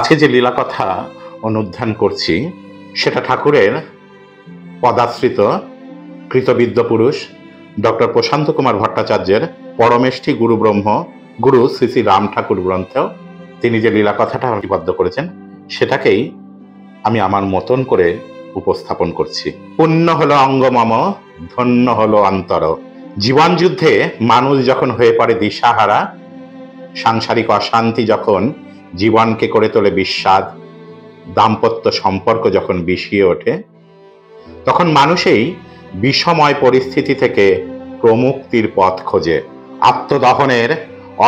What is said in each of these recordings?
আজকে যে লীলা কথা অনুধ্যান করছি সেটা ঠাকুরের পদাশ্রিত কৃতবিদ্য পুরুষ ডক্টর প্রশান্ত কুমার ভট্টাচার্যের পরমেষ্ঠী গুরু ব্রহ্ম গুরু শ্রী শ্রী রাম ঠাকুর গ্রন্থেও তিনি যে লীলা কথাটা লিপিবদ্ধ করেছেন সেটাকেই আমি আমার মতন করে উপস্থাপন করছি। পুণ্য হলো অঙ্গ মম, ধন্য হলো অন্তর। জীবন যুদ্ধে মানুষ যখন হয়ে পড়ে দিশাহারা, সাংসারিক অশান্তি যখন জীবনকে করে তোলে বিস্বাদ, দাম্পত্য সম্পর্ক যখন বিষিয়ে ওঠে, তখন মানুষই বিষময় পরিস্থিতি থেকে প্রমুক্তির পথ খোঁজে। আত্মদহনের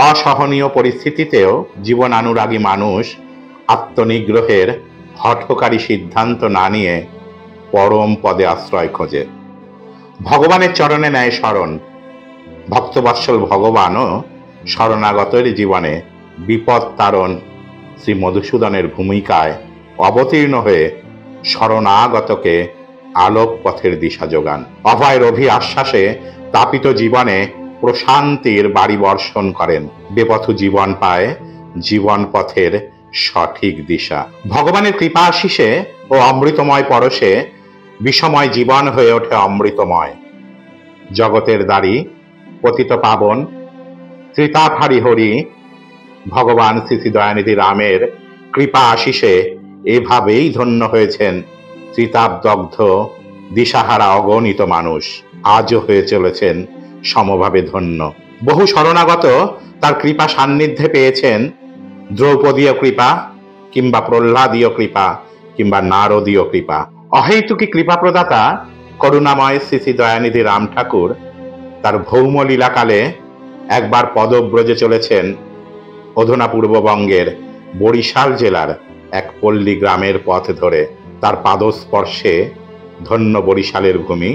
অসহনীয় পরিস্থিতিতেও জীবনানুরাগী মানুষ আত্মনিগ্রহের হঠকারী সিদ্ধান্ত না নিয়ে পরম পদে আশ্রয় খোঁজে। ভগবানের চরণে নেয় শরণ। ভক্তবৎসল ভগবানও শরণাগতের জীবনে বিপদ তারণ শ্রী মধুসূদনের ভূমিকায় অবতীর্ণ হয়ে শরণাগতকে আলোক পথের দিশা যোগান। অভয়ের অভি আশ্বাসে তাপিত জীবনে প্রশান্তির বাড়ি বর্ষণ করেন। বেপথু জীবন পায় জীবন পথের সঠিক দিশা। ভগবানের কৃপা আশিসে ও অমৃতময় পরশে বিষময় জীবন হয়ে ওঠে অমৃতময়। জগতের দাড়ি পতিত পাবন ত্রিতাপহারী হরি ভগবান শ্রী শ্রী দয়ানিধি রামের কৃপা আশিসে এভাবেই ধন্য হয়েছেন ত্রিতাপদগ্ধ দিশাহারা অগণিত মানুষ। আজও হয়ে চলেছেন সমভাবে ধন্য। বহু শরণাগত তার কৃপা সান্নিধ্যে পেয়েছেন দ্রৌপদীয় কৃপা কিংবা প্রহ্লাদীয় কৃপা কিংবা নারদীয় কৃপা। অহেতুকী কৃপা প্রদাতা করুণাময় শ্রী শ্রী দয়ানিধি রাম ঠাকুর তার ভৌম লীলাকালে একবার পদব্রজে চলেছেন অধুনা পূর্ববঙ্গের বরিশাল জেলার এক পল্লী গ্রামের পথ ধরে। তার পাদস্পর্শে ধন্য বরিশালের ভূমি,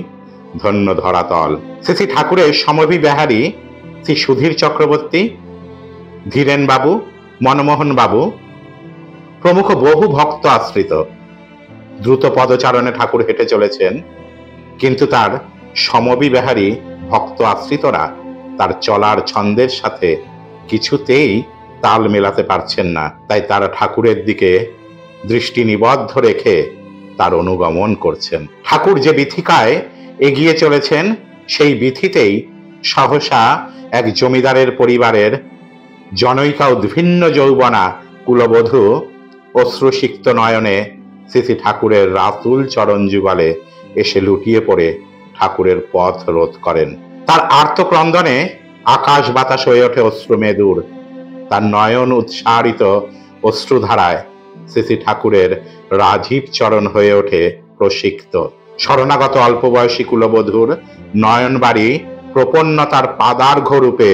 ধন্য ধরাতল। শ্রী শ্রী ঠাকুরের সমভিব্যাহারী শ্রী সুধীর চক্রবর্তী, ধীরেন বাবু, মনমোহন বাবু প্রমুখ বহু ভক্ত আশ্রিত দ্রুত পদচারণে ঠাকুর হেঁটে চলেছেন, কিন্তু তার সমভিব্যাহারী ভক্ত আশ্রিতরা তার চলার ছন্দের সাথে কিছুতেই তাল মেলাতে পারছেন না। তাই তারা ঠাকুরের দিকে দৃষ্টি নিবদ্ধ রেখে তার অনুগমন করছেন। ঠাকুর যে বিথিকায় এগিয়ে চলেছেন সেই বিথিতেই সহসা এক জমিদারের পরিবারের জনৈকা উদ্ভিন্ন যৌবনা কুলবধূ অশ্রুসিক্ত নয়নে শ্রী শ্রী ঠাকুরের রাতুল চরণ যুগলে এসে লুটিয়ে পড়ে ঠাকুরের পথ রোধ করেন। তার আর্তক্রন্দনে আকাশ বাতাস হয়ে ওঠে অশ্রুমেদুর। তার নয়ন উৎসারিত অশ্রুধারায় শ্রী শ্রী ঠাকুরের রাজীব চরণ হয়ে ওঠে প্রসিক্ত। শরণাগত অল্প বয়সী কুলবধূর নয়নবাড়ি প্রপন্নতার পাদার্ঘ রূপে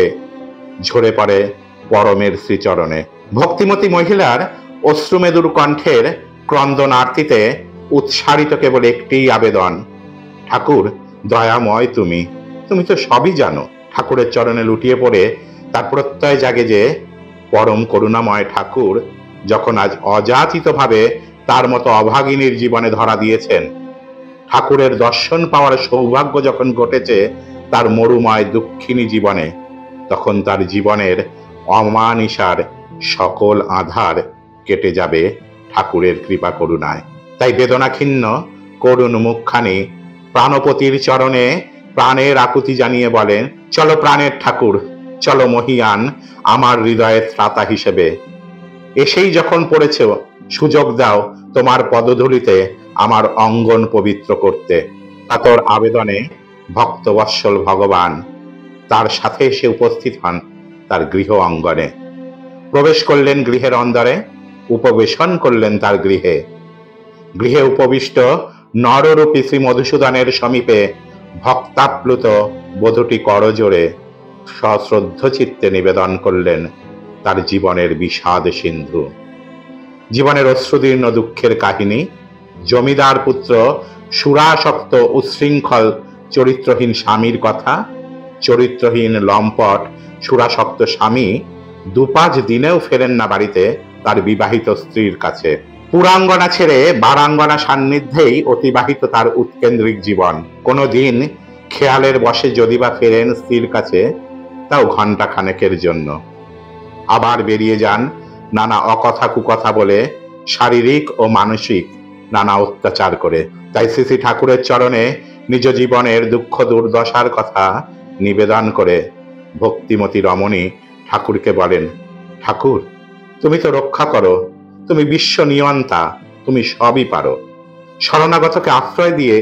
ঝরে পড়ে পরমের শ্রীচরণে। ভক্তিমতী মহিলার অশ্রুমেদুর কণ্ঠের ক্রন্দনার্তিতে উৎসারিত কেবল একটিই আবেদন, ঠাকুর দয়াময়, তুমি তো সবই জানো। ঠাকুরের চরণে লুটিয়ে পড়ে তার প্রত্যয় জাগে যে পরম করুণাময় ঠাকুর যখন আজ অযাচিতভাবে তার মতো অভাগিনীর জীবনে ধরা দিয়েছেন, ঠাকুরের দর্শন পাওয়ার সৌভাগ্য যখন ঘটেছে তার মরুময় দুঃখিনী জীবনে, তখন তার জীবনের অমানিসার সকল আধার কেটে যাবে ঠাকুরের কৃপা করুণায়। তাই বেদনাখিন্ন করুণ মুখখানি প্রাণপতির চরণে প্রাণের আকুতি জানিয়ে বলেন, চলো প্রাণের ঠাকুর, চলো মহিয়ান আমার হৃদয়ের ত্রাতা হিসেবে। এসেই যখন পড়েছ, সুযোগ দাও তোমার পদধূলিতে আমার অঙ্গন পবিত্র করতে। কাতর আবেদনে ভক্তবৎসল ভগবান তার সাথে এসে উপস্থিত হন তার গৃহ অঙ্গনে। প্রবেশ করলেন গৃহের অন্দরে, উপবেশন করলেন তার গৃহে। গৃহে উপবিষ্ট নররূপী শ্রী মধুসূদনের সমীপে ভক্তাপ্লুত বধূটি করজোড়ে সশ্রদ্ধ চিত্তে নিবেদন করলেন তার জীবনের বিষাদ সিন্ধু, জীবনের অশ্রুদীর্ণ দুঃখের কাহিনী। জমিদার পুত্র সুরাসক্ত উচ্ছৃঙ্খল চরিত্রহীন স্বামীর কথা। চরিত্রহীন লম্পট সুরাসক্ত স্বামী ২-৫ দিনেও ফেরেন না বাড়িতে তার বিবাহিত স্ত্রীর কাছে। পুরাঙ্গনা ছেড়ে বারাঙ্গনা সান্নিধ্যেই অতিবাহিত তার উৎকেন্দ্রিক জীবন। কোনো দিন খেয়ালের বশে যদি বা ফেরেন স্ত্রীর কাছে, তাও ঘণ্টা খানেকের জন্য। আবার বেরিয়ে যান নানা অকথা কুকথা বলে শারীরিক ও মানসিক নানা অত্যাচার করে। তাই শ্রী শ্রী ঠাকুরের চরণে নিজ জীবনের দুঃখ দুর্দশার কথা নিবেদন করে ভক্তিমতী রমণী ঠাকুরকে বলেন, ঠাকুর, তুমি তো রক্ষা করো, তুমি বিশ্ব নিয়ন্তা, তুমি সবই পারো। শরণাগতকে আশ্রয় দিয়ে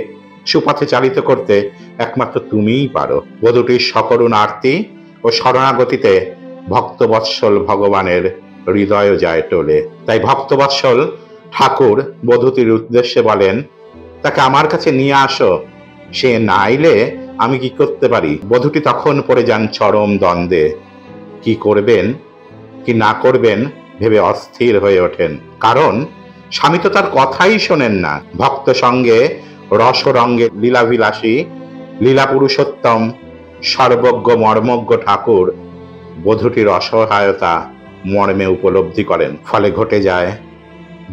সুপথে চালিত করতে একমাত্র তুমিই পারো। বধূটির সকরুণ আরতি ও শরণাগতিতে ভক্তবৎসল ভগবানের হৃদয় যায় টলে। তাই ভক্তবৎসল ঠাকুর বধূটির উদ্দেশ্যে বলেন, তাকে আমার কাছে নিয়ে আসো, সে না এলে আমি কি করতে পারি। বধূটি তখন পড়ে যান চরম দ্বন্দ্বে। কি করবেন কি না করবেন ভেবে অস্থির হয়ে ওঠেন। কারণ স্বামী তো তার কথাই শোনেন না। ভক্ত সঙ্গে রসরঙ্গে লীলাবিলাসী লীলা পুরুষোত্তম সর্বজ্ঞ মর্মজ্ঞ ঠাকুর বধূটির অসহায়তা মর্মে উপলব্ধি করেন। ফলে ঘটে যায়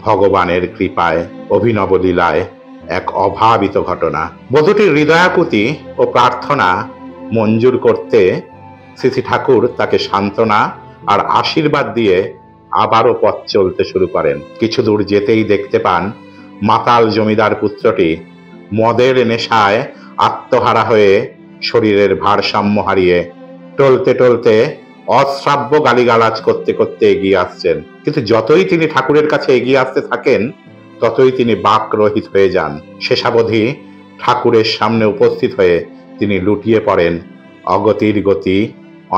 ভগবানের কৃপায় অভিনব লীলায় এক অভাবিত ঘটনা। বধূটির হৃদয়াকুতি ও প্রার্থনা মঞ্জুর করতে শ্রী শ্রী ঠাকুর তাকে সান্ত্বনা আর আশীর্বাদ দিয়ে আবারও পথ চলতে শুরু করেন। কিছু দূর যেতেই দেখতে পান মাতাল জমিদার পুত্রটি মদের নেশায় আত্মহারা হয়ে শরীরের ভারসাম্য হারিয়ে টলতে টলতে অশ্রাব্য গালিগালাজ করতে করতে এগিয়ে আসছেন। কিন্তু যতই তিনি ঠাকুরের কাছে এগিয়ে আসতে থাকেন ততই তিনি বাকরহিত হয়ে যান। শেষাবধি ঠাকুরের সামনে উপস্থিত হয়ে তিনি লুটিয়ে পড়েন অগতির গতি,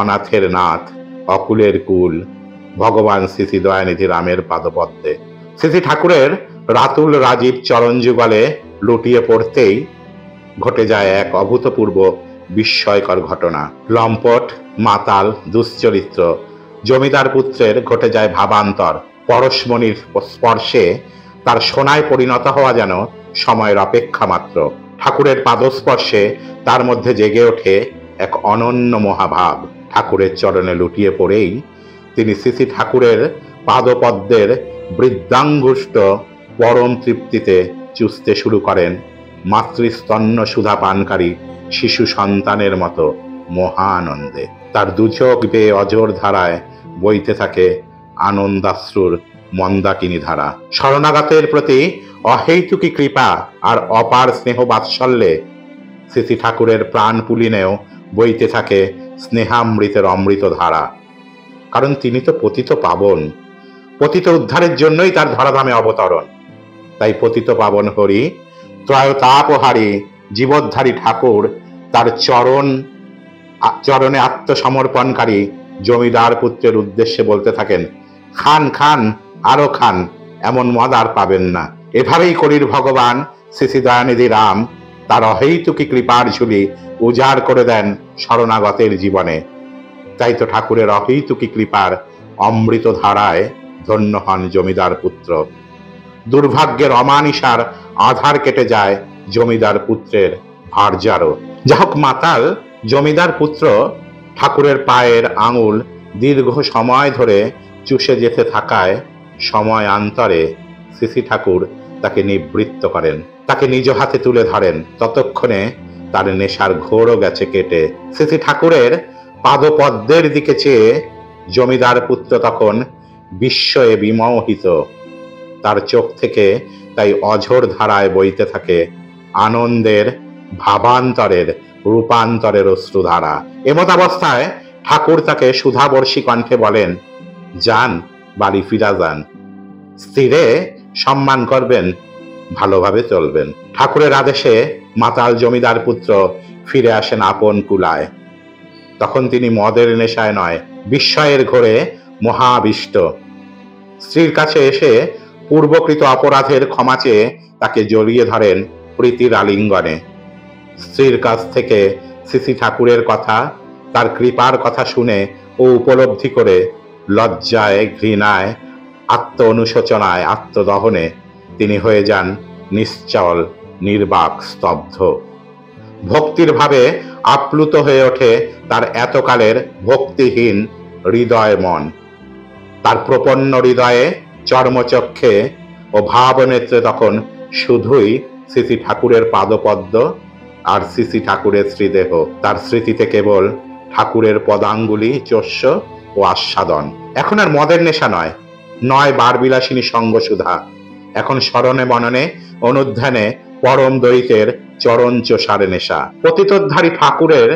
অনাথের নাথ, অকুলের কুল ভগবান শ্রী শ্রী দয়ানিধি রামের পাদপদ্মে। শ্রী শ্রী ঠাকুরের রাতুল রাজীব চরণ যুগলে লুটিয়ে পড়তেই ঘটে যায় এক অভূতপূর্ব বিস্ময়কর ঘটনা। লম্পট, মাতাল, দুশ্চরিত্র জমিদার পুত্রের ঘটে যায় ভাবান্তর। পরশমণির স্পর্শে তার সোনায় পরিণত হওয়া যেন সময়ের অপেক্ষা মাত্র। ঠাকুরের পাদস্পর্শে তার মধ্যে জেগে ওঠে এক অনন্য মহাভাব। ঠাকুরের চরণে লুটিয়ে পড়েই তিনি শ্রী শ্রী ঠাকুরের পাদপদ্মের বৃদ্ধাঙ্গুষ্ট পরম তৃপ্তিতে চুষতে শুরু করেন মাতৃস্তন্য সুধা পানকারী শিশু সন্তানের মতো মহানন্দে। তার দুচোখ বেয়ে অজর ধারায় বইতে থাকে আনন্দাশ্রুর মন্দাকিনী ধারা। শরণাগতের প্রতি অহেতুকী কৃপা আর অপার স্নেহ বাৎসল্যে শ্রী শ্রী ঠাকুরের প্রাণ পুলিনেও বইতে থাকে স্নেহামৃতের অমৃত ধারা। কারণ তিনি তো পতিত পাবন, পতিত উদ্ধারের জন্যই তার ধরাধামে অবতরণ। তাই পতিত পাবন হরি ত্রয়তাপহারী জীবোদ্ধারী ঠাকুর তার চরণে আত্মসমর্পণকারী জমিদার পুত্রের উদ্দেশ্যে বলতে থাকেন, খান খান, আরো খান, এমন মদ আর পাবেন না। এভাবেই করির ভগবান শ্রী শ্রী দয়ানিধি রাম তার অহেতুকী কৃপার ঝুলি উজাড় করে দেন শরণাগতের জীবনে। তাই তো ঠাকুরের অহেতুকী কৃপার অমৃত ধারায় ধন্য হন জমিদার পুত্র। দুর্ভাগ্যের অমানিসার আধার কেটে যায় জমিদার পুত্রের ভার্যারও। যা হোক, মাতাল জমিদার পুত্র ঠাকুরের পায়ের আঙুল দীর্ঘ সময় ধরে চুষে যেতে থাকায় সময়ান্তরে শ্রী শ্রী ঠাকুর তাকে নিবৃত্ত করেন, তাকে নিজ হাতে তুলে ধরেন। ততক্ষণে তার নেশার ঘোরও গেছে কেটে। শ্রী শ্রী ঠাকুরের পাদপদ্মের দিকে চেয়ে জমিদার পুত্র তখন বিস্ময়ে বিমোহিত। তার চোখ থেকে তাই অঝোর ধারায় বইতে থাকে আনন্দের, ভাবান্তরের, রূপান্তরের অশ্রুধারা। এমতাবস্থায় ঠাকুর তাকে সুধাবর্ষী কণ্ঠে বলেন, যান, বাড়ি ফিরা যান, স্ত্রীরে সম্মান করবেন, ভালোভাবে চলবেন। ঠাকুরের আদেশে মাতাল জমিদার পুত্র ফিরে আসেন আপন কুলায়। তখন তিনি মদের নেশায় নয়, বিস্ময়ের ঘোরে মহাবিষ্ট। স্ত্রীর কাছে এসে পূর্বকৃত অপরাধের ক্ষমা চেয়ে তাকে জড়িয়ে ধরেন প্রীতির আলিঙ্গনে। স্ত্রীর কাছ থেকে শ্রী শ্রী ঠাকুরের কথা, তার কৃপার কথা শুনে ও উপলব্ধি করে লজ্জায়, ঘৃণায়, আত্ম অনুশোচনায়, আত্মদহনে তিনি হয়ে যান নিশ্চল, নির্বাক, স্তব্ধ। ভক্তির ভাবে আপ্লুত হয়ে ওঠে তার এতকালের ভক্তিহীন হৃদয় মন। তার প্রপন্ন হৃদয়ে, চর্মচক্ষে ও ভাবনেত্রে তখন শুধুই শ্রী শ্রী ঠাকুরের পাদপদ্ম আর শ্রী শ্রী ঠাকুরের শ্রীদেহ। তার স্মৃতিতে কেবল ঠাকুরের পদাঙ্গুলি, চস্য ও আস্বাদন। এখন আর মদের নেশা নয়, নয় বারবিলাসিনী সঙ্গসুধা, এখন স্মরণে মননে অনুধ্যানে পরম দৈতের চরঞ্চ সারে নেশা। পতিতোদ্ধারী ঠাকুরের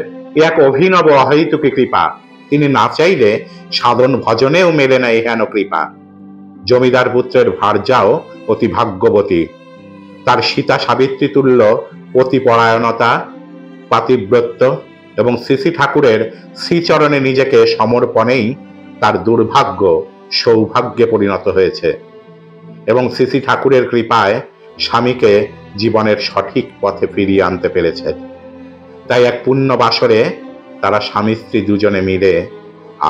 এক অভিনব অহৈতুকী কৃপা, তিনি না চাইলে সাধন ভজনেও মেলে না এহেন কৃপা। জমিদার পুত্রের ভার্যাও অতি ভাগ্যবতী, তার সীতা সাবিত্রী তুল্য পতিপরায়ণতা, পাতিব্রত্য এবং শ্রী ঠাকুরের শ্রীচরণে নিজেকে সমর্পণেই তার দুর্ভাগ্য সৌভাগ্যে পরিণত হয়েছে এবং শ্রী ঠাকুরের কৃপায় স্বামীকে জীবনের সঠিক পথে ফিরিয়ে আনতে পেরেছে। তাই এক পুণ্য বাসরে তারা স্বামী স্ত্রী দুজনে মিলে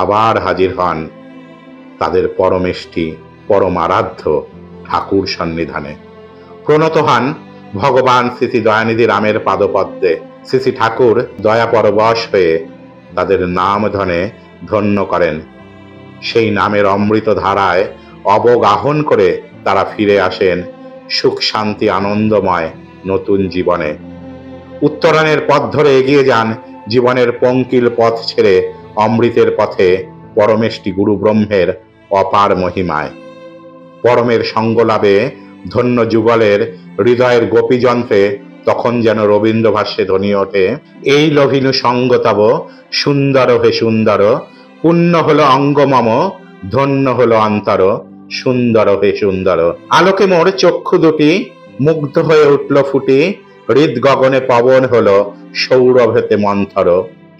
আবার হাজির হন তাদের পরমেষ্টি পরম আরাধ্য ঠাকুর সন্নিধানে। প্রণত হন ভগবান শ্রী দয়ানিধি রামের পাদপদ্মে। শ্রী ঠাকুর দয়া পরবশ হয়ে তাদের নাম ধনে ধন্য করেন। সেই নামের অমৃত ধারায় অবগাহন করে তারা ফিরে আসেন সুখ শান্তি আনন্দময় নতুন জীবনে। উত্তরণের পথ ধরে এগিয়ে যান জীবনের পঙ্কিল পথ ছেড়ে অমৃতের পথে পরমেষ্টি গুরু ব্রহ্মের অপার মহিমায়। পরমের সঙ্গলাভে ধন্য যুগলের হৃদয়ের গোপীযন্ত্রে তখন যেন রবীন্দ্র ভাষ্যে ধ্বনি ওঠে, এই লভিনু সঙ্গ তব সুন্দর হে সুন্দর, পুণ্য হলো অঙ্গ মম, ধন্য হলো অন্তর, সুন্দর হে সুন্দর। আলোকে মোর চক্ষু দুটি মুগ্ধ হয়ে উঠল ফুটি, হৃদ গগনে পবন হলো সৌরভেতে মন্থর,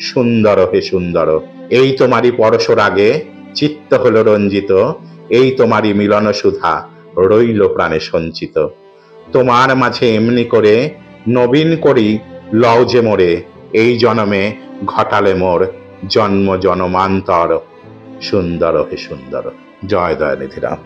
সুন্দর হে সুন্দর। এই তোমারই পরশর আগে চিত্ত হলো রঞ্জিত, এই তোমারই মিলন সুধা রইল প্রাণে সঞ্চিত। তোমার মাঝে এমনি করে নবীন করি লও যে মোরে, এই জনমে ঘটালে মোর জন্ম জনমান্তর, সুন্দর হে সুন্দর। জয় দয়ানিধি রাম।